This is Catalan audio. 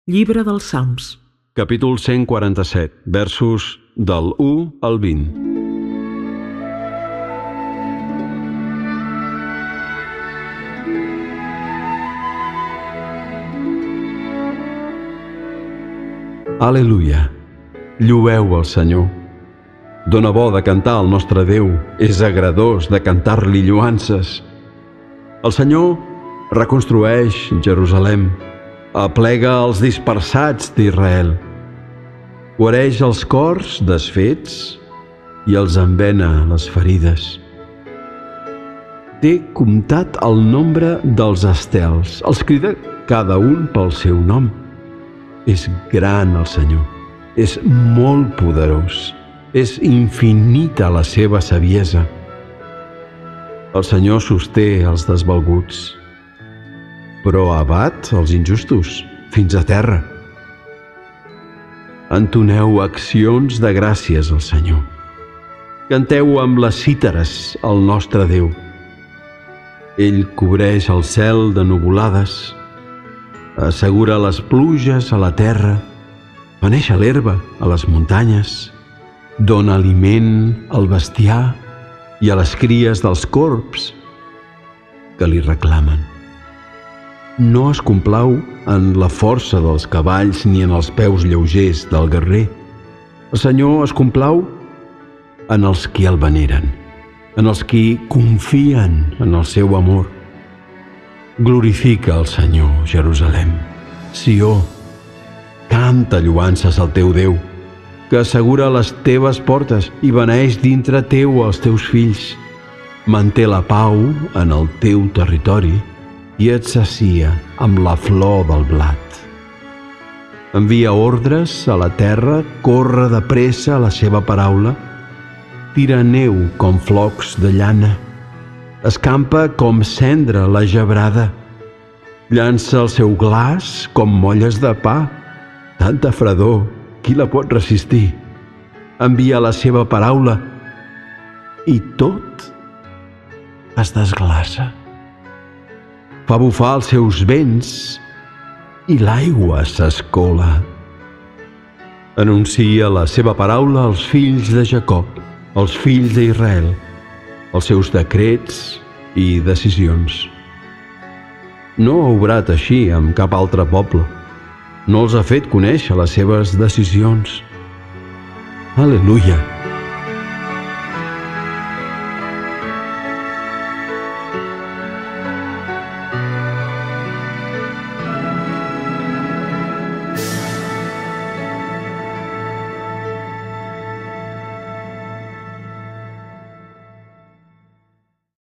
Llibre dels Salms. Capítol 147, versos del 1 al 20. Aleluia! Llueu el Senyor. Dóna bo de cantar al nostre Déu, és agradós de cantar-li lloances. El Senyor reconstrueix Jerusalem, aplega els dispersats d'Israel, guareix els cors desfets i els envena les ferides. Té comptat el nombre dels estels, els crida cada un pel seu nom. És gran el Senyor, és molt poderós, és infinita la seva saviesa. El Senyor sosté els desvalguts, però abat els injustos fins a terra. Entoneu accions de gràcies al Senyor. Canteu amb les cítares al nostre Déu. Ell cobreix el cel de nuvolades, assegura les pluges a la terra, fa néixer l'herba a les muntanyes, dona aliment al bestiar i a les cries dels corbs que li reclamen. No es complau en la força dels cavalls ni en els peus lleugers del guerrer. El Senyor es complau en els qui el veneren, en els qui confien en el seu amor. Glorifica el Senyor, Jerusalem. Sió, canta lloances al teu Déu, que assegura les teves portes i beneeix dintre teu els teus fills. Manté la pau en el teu territori i et sacia amb la flor del blat. Envia ordres a la terra, corre de pressa a la seva paraula, tira neu com flocs de llana, escampa com cendra la gebrada, llança el seu glaç com molles de pa. Tanta fredor, qui la pot resistir? Envia la seva paraula i tot es desglaça. Fa bufar els seus vents i l'aigua s'escola. Anuncia la seva paraula als fills de Jacob, als fills d'Israel, els seus decrets i decisions. No ha obrat així amb cap altre poble. No els ha fet conèixer les seves decisions. Aleluia!